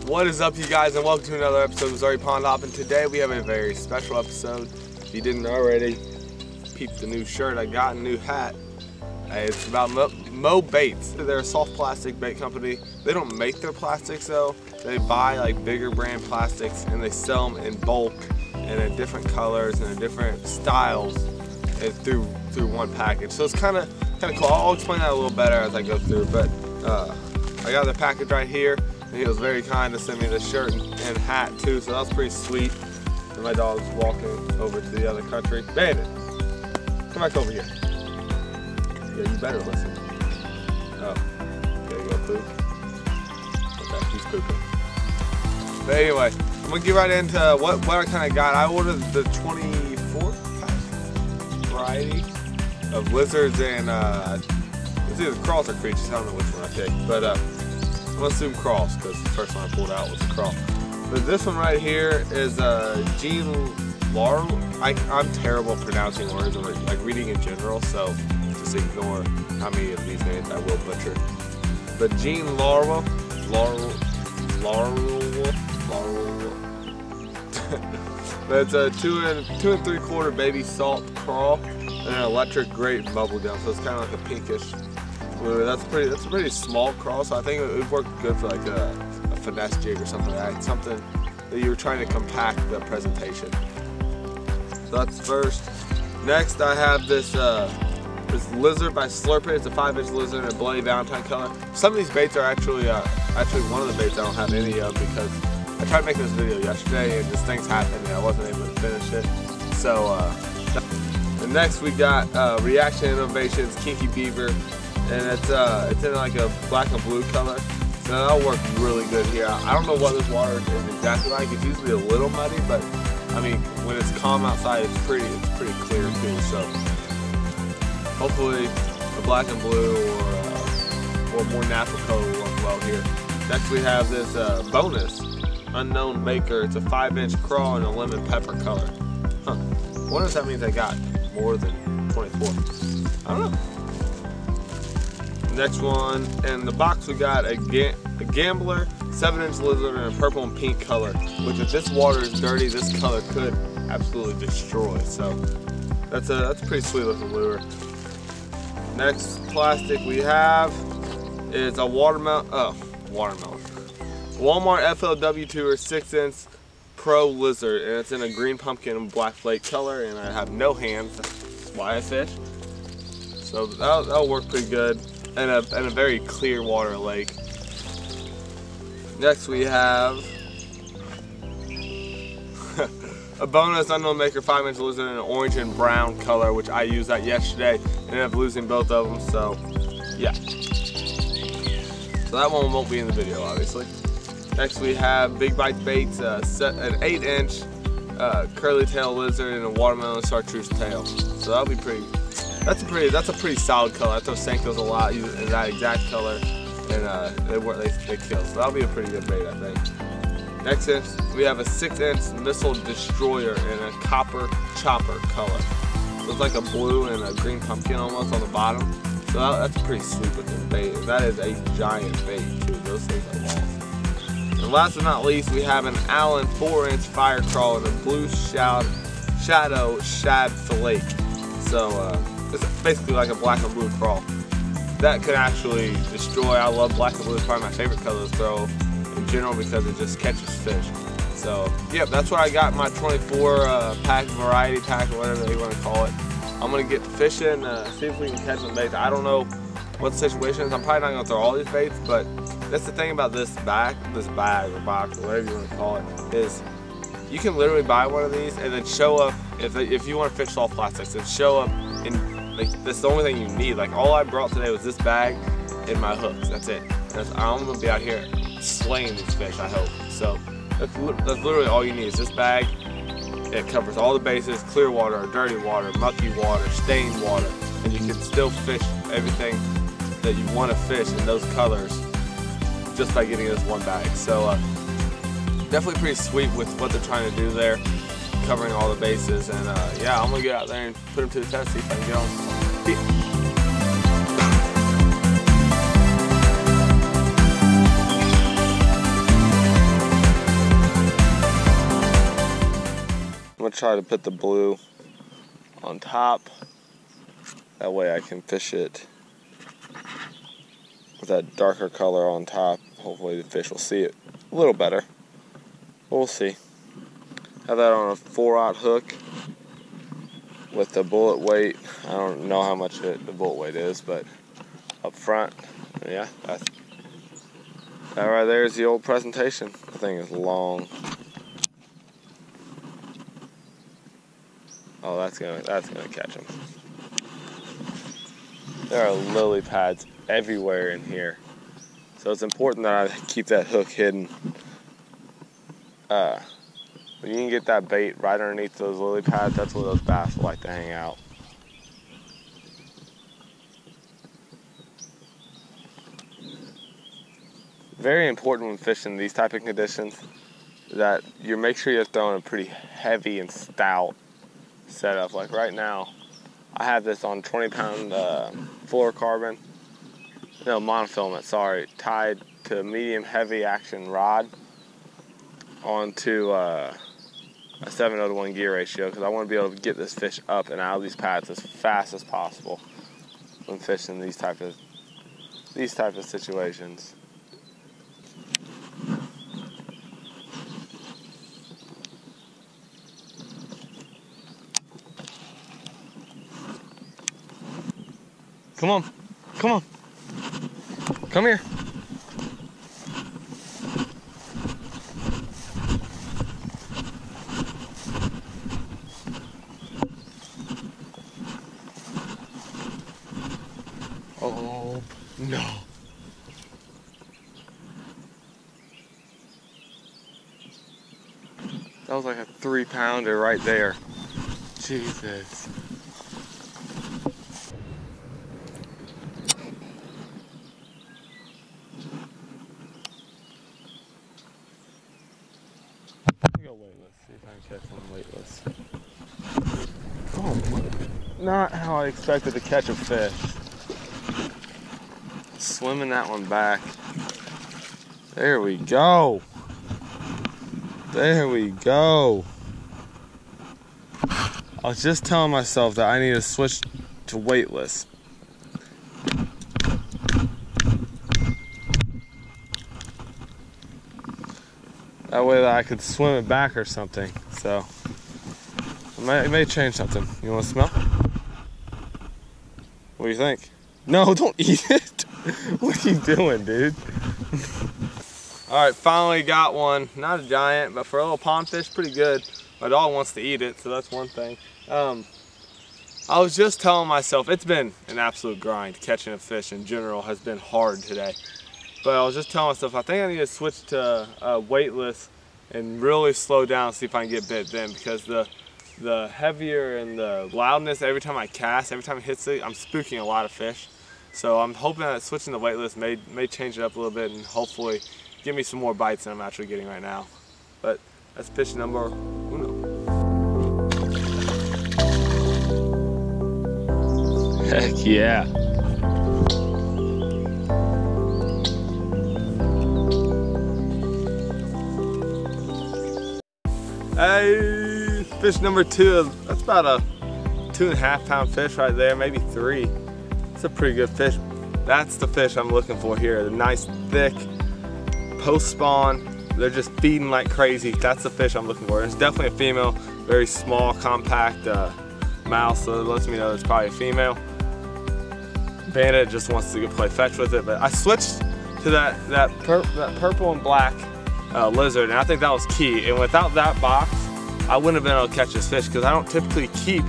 What is up, you guys, and welcome to another episode of Zari Pond Hopping. Today we have a very special episode. If you didn't already, peep the new shirt I got, a new hat. It's about Mo Baits. They're a soft plastic bait company. They don't make their plastics though. They buy like bigger brand plastics and they sell them in bulk and in different colors and in different styles and through one package. So it's kind of cool. I'll explain that a little better as I go through. But I got the package right here. And he was very kind to send me the shirt and hat too, so that was pretty sweet. And my dog's walking over to the other country. Bandit, come back over here. Yeah, you better listen. Oh, there you go, poop. Okay, he's pooping. But anyway, I'm gonna get right into what I kind of got. I ordered the 24th pack variety of lizards and it's either crawls or creatures. I don't know which one I picked, but I'm gonna assume crawls because the first one I pulled out was a crawl. But this one right here is Gene Laurel. I'm terrible at pronouncing words or like reading in general, so just ignore how many of these names I will butcher. But Gene Laurel. But it's a 2 3/4 baby salt crawl and an electric grate bubble gum, so it's kind of like a pinkish. That's a pretty small crawl, so I think it would work good for like a finesse jig or something like that. Something that you're trying to compact the presentation. So that's first. Next, I have this lizard by Slurp It. It's a 5-inch lizard in a bloody Valentine color. Some of these baits are actually one of the baits I don't have any of because I tried making this video yesterday and just things happened and I wasn't able to finish it. So and next we got Reaction Innovations Kinky Beaver. And it's in like a black and blue color, so that'll work really good here. I don't know what this water is exactly like. It's usually a little muddy, but I mean when it's calm outside, it's pretty clear too. So hopefully the black and blue or more natural color will work well here. Next we have this bonus unknown maker. It's a 5-inch crawl in a lemon pepper color. Huh? I wonder if that means I got more than 24. I don't know. Next one, in the box we got a Gambler 7-inch lizard in a purple and pink color, which if this water is dirty, this color could absolutely destroy. So that's a pretty sweet looking lure. Next plastic we have is a watermelon. Walmart FLW Tour 6-inch Pro Lizard, and it's in a green pumpkin and black flake color, and I have no hands. That's why I fish. So that'll work pretty good. And a very clear water lake. Next we have a bonus unknown maker 5-inch lizard in an orange and brown color, which I used that yesterday and ended up losing both of them. So yeah, so that one won't be in the video obviously. Next we have Big Bite Baits, an 8-inch curly tail lizard in a watermelon chartreuse tail. So that'll be pretty. That's a pretty solid color. I throw Senkos a lot in that exact color, and they kill. So that'll be a pretty good bait, I think. Next we have a 6-inch Missile Destroyer in a copper chopper color. So it's like a blue and a green pumpkin almost on the bottom. So that's pretty sweet looking bait. And that is a giant bait too. Those things are long. And last but not least, we have an Allen 4-inch fire crawl in a blue shadow shad fillet. So it's basically like a black and blue crawl. That could actually destroy. I love black and blue. It's probably my favorite color to throw in general because it just catches fish. So yep, that's what I got in my 24 pack, variety pack, or whatever you want to call it. I'm gonna get to fishing, see if we can catch some baits. I don't know what the situation is. I'm probably not gonna throw all these baits, but that's the thing about this bag or box or whatever you want to call it, is you can literally buy one of these and then show up if you want to fish soft plastics and show up in. Like, that's the only thing you need. Like, all I brought today was this bag and my hooks. That's it. I'm gonna be out here slaying these fish, I hope. So that's literally all you need is this bag. It covers all the bases: clear water, dirty water, mucky water, stained water, and you can still fish everything that you want to fish in those colors just by getting this one bag. So definitely pretty sweet with what they're trying to do there, covering all the bases. And yeah, I'm gonna get out there and put them to the test, see if I can get on. gonna try to put the blue on top. That way I can fish it with that darker color on top. Hopefully the fish will see it a little better. We'll see. Have that on a 4/0 hook with the bullet weight. I don't know how much the bullet weight is, but up front, yeah, that right there is the old presentation. The thing is long. Oh, that's gonna catch him. There are lily pads everywhere in here, so it's important that I keep that hook hidden. When you can get that bait right underneath those lily pads, that's where those bass will like to hang out. Very important when fishing these type of conditions that you make sure you're throwing a pretty heavy and stout setup. Like right now, I have this on 20-pound fluorocarbon, no, monofilament, sorry, tied to a medium heavy action rod onto a 7:1 gear ratio, because I want to be able to get this fish up and out of these pads as fast as possible when fishing these type of situations. Come on, come on, come here. Oh, no. That was like a 3-pounder right there. Jesus. Go weightless, see if I can catch one weightless. Oh, not how I expected to catch a fish. Swimming that one back. There we go. There we go. I was just telling myself that I need to switch to weightless. That way that I could swim it back or something. So it may change something. You want to smell? What do you think? No, don't eat it. What are you doing, dude? Alright, finally got one. Not a giant, but for a little pond fish, pretty good. My dog wants to eat it, so that's one thing. I was just telling myself, it's been an absolute grind. Catching a fish in general has been hard today. But I was just telling myself, I think I need to switch to weightless and really slow down, see if I can get bit then, because the heavier and the loudness every time I cast, every time it hits it, I'm spooking a lot of fish. So I'm hoping that switching to weightless may change it up a little bit and hopefully give me some more bites than I'm actually getting right now. But that's fish number uno. Heck yeah. Hey, fish number 2. That's about a 2.5-pound fish right there, maybe 3. It's a pretty good fish. That's the fish I'm looking for here. The nice, thick, post-spawn. They're just feeding like crazy. That's the fish I'm looking for. It's definitely a female, very small, compact mouth, so it lets me know it's probably a female. Bandit just wants to go play fetch with it, but I switched to that purple and black lizard, and I think that was key. And without that box, I wouldn't have been able to catch this fish, because I don't typically keep,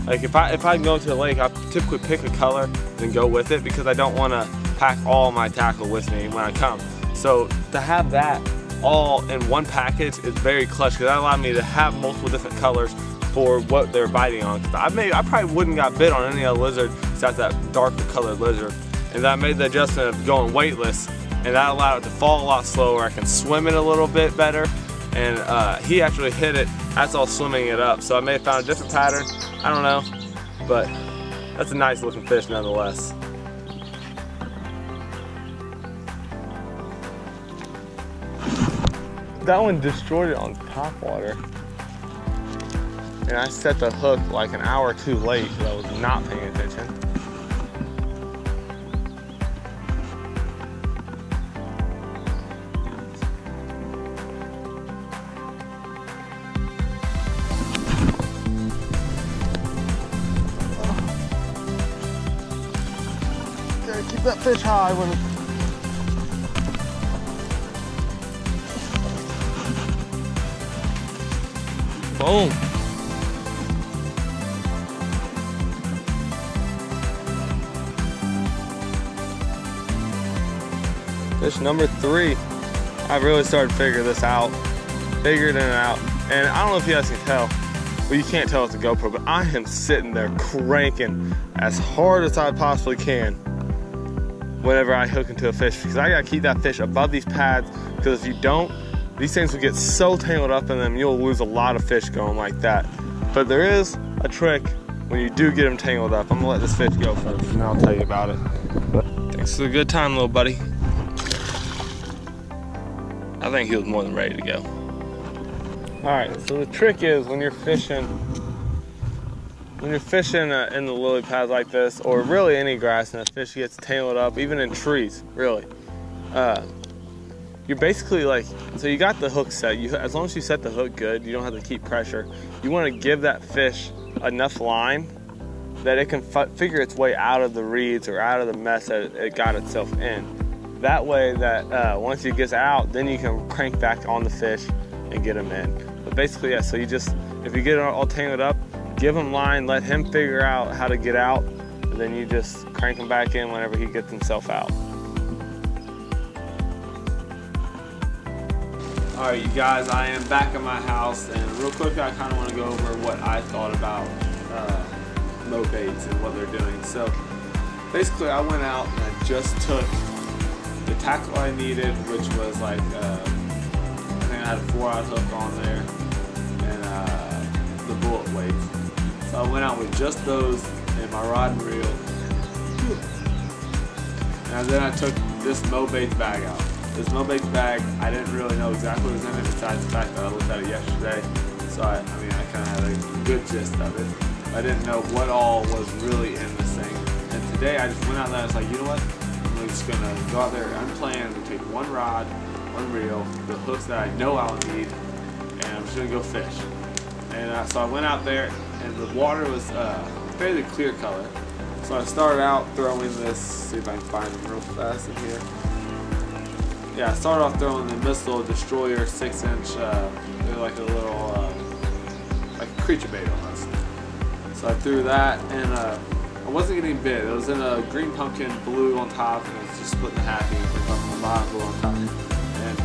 like if I go to the lake, I typically pick a color and go with it, because I don't want to pack all my tackle with me when I come. So to have that all in one package is very clutch, because that allowed me to have multiple different colors for what they're biting on. I probably wouldn't got bit on any other lizard except that darker colored lizard. And then I made the adjustment of going weightless, and that allowed it to fall a lot slower. I can swim it a little bit better, and he actually hit it as I was swimming it up. So I may have found a different pattern, I don't know, but that's a nice looking fish nonetheless. That one destroyed it on top water. and I set the hook like an hour or two late because I was not paying attention. Gotta keep that fish high when it's boom. Fish number 3. I've really started to figuring it out. And I don't know if you guys can tell, well, you can't tell with the GoPro, but I am sitting there cranking as hard as I possibly can whenever I hook into a fish, because I gotta keep that fish above these pads, because if you don't, these things will get so tangled up in them, you'll lose a lot of fish going like that. But there is a trick when you do get them tangled up. I'm gonna let this fish go first, and I'll tell you about it. Thanks for the good time, little buddy. I think he was more than ready to go. All right, so the trick is when you're fishing in the lily pads like this, or really any grass, and a fish gets tangled up, even in trees, really. You're basically like, so you got the hook set. As long as you set the hook good, you don't have to keep pressure. You want to give that fish enough line that it can figure its way out of the reeds or out of the mess that it got itself in. That way that once it gets out, then you can crank back on the fish and get them in. But basically, yeah, so you just, if you get it all tangled up, give him line, let him figure out how to get out, and then you just crank him back in whenever he gets himself out. Alright, you guys, I am back at my house, and real quick I kind of want to go over what I thought about mow baits and what they're doing. So basically I went out and I just took the tackle I needed, which was like, I think I had a 4-aught hook on there, and the bullet weights. So I went out with just those and my rod and reel, and then I took this mow baits bag out. This mow baits bag, I didn't really know exactly what was in it, besides the fact that I looked at it yesterday. So I mean, I kind of had a good gist of it. I didn't know what all was really in this thing. And today I just went out there and I was like, you know what? I'm just gonna go out there and unplanned and take one rod, one reel, the hooks that I know I'll need, and I'm just gonna go fish. And so I went out there, and the water was fairly clear color. So I started out throwing this, see if I can find them real fast in here. Yeah, I started off throwing the Missile Destroyer 6-inch, they're like a little, like a creature bait almost. So I threw that, and I wasn't getting bit. It was in a green pumpkin, blue on top, and it was just split in half, and green pumpkin on the bottom, blue on top. And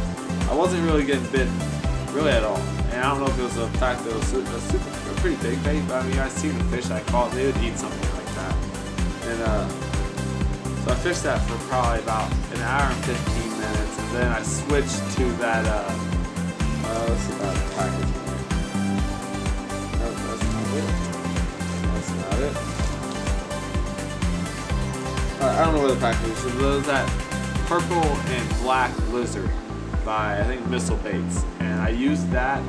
I wasn't really getting bit, really at all. And I don't know if it was the fact that it was a pretty big bait, but I mean, I've seen the fish I caught, they would eat something like that. And so I fished that for probably about an hour and 15 minutes, and then I switched to that, let's see about the package in there. Nope, that's not it. That's not it. I don't know where the package is. So there's that purple and black lizard by, I think, Missile Baits, and I used that,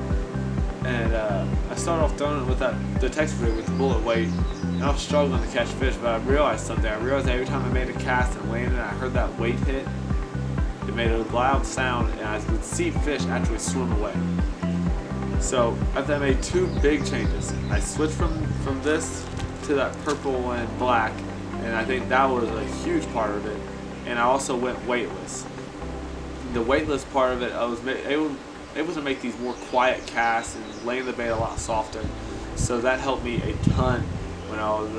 and I started off throwing it with the text rig with the bullet weight, and I was struggling to catch fish, but I realized something. I realized that every time I made a cast and landed, I heard that weight hit. It made a loud sound, and I would see fish actually swim away. So after I made 2 big changes, I switched from this to that purple and black, and I think that was a huge part of it. And I also went weightless. The weightless part of it, I was able to make these more quiet casts and laying the bait a lot softer. So that helped me a ton when I was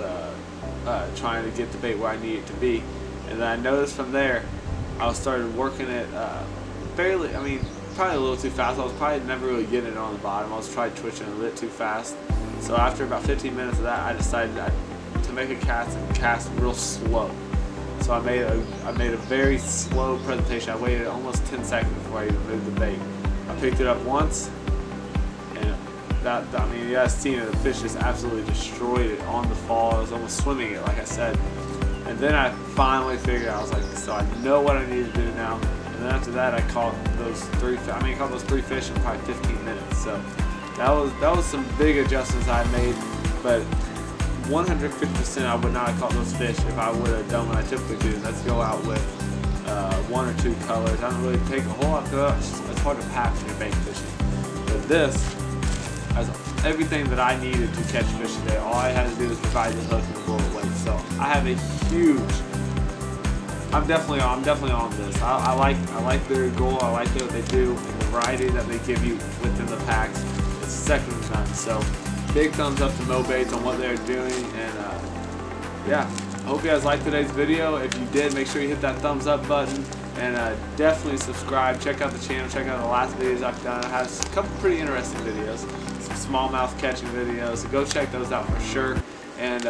trying to get the bait where I needed it to be. And then I noticed from there, I started working it fairly, I mean, probably a little too fast. I was probably never really getting it on the bottom. I was trying twitching a bit too fast. So after about 15 minutes of that, I decided to make a cast and cast real slow. So I made a very slow presentation. I waited almost 10 seconds before I even moved the bait. I picked it up once, and I mean, you guys seen it, the fish just absolutely destroyed it on the fall. I was almost swimming it, like I said. And then I finally figured out, I was like, so I know what I need to do now. And then after that, I caught those 3 fish in probably 15 minutes. So that was some big adjustments I made, but 150% I would not have caught those fish if I would have done what I typically do. Let's go out with 1 or 2 colors. I don't really take a whole lot because it's hard to pack when you're bait fishing. But this has everything that I needed to catch fish today. All I had to do was provide the hook and the bullet weight. So I have a huge. I'm definitely on this. I like their goal. I like what they do and the variety that they give you within the packs. It's second to none. So big thumbs up to Mo Baits on what they're doing, and yeah, I hope you guys liked today's video. If you did, make sure you hit that thumbs up button, and definitely subscribe. Check out the channel. Check out the last videos I've done. I have a couple pretty interesting videos, some smallmouth catching videos. So go check those out for sure. And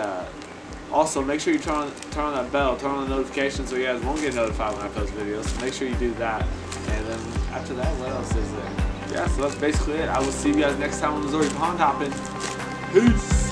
also, make sure you turn on that bell, turn on the notifications so you guys won't get notified when I post videos. So make sure you do that. And then after that, what else is there? Yeah, so that's basically it. I will see you guys next time on Missouri Pond Hopping. Peace!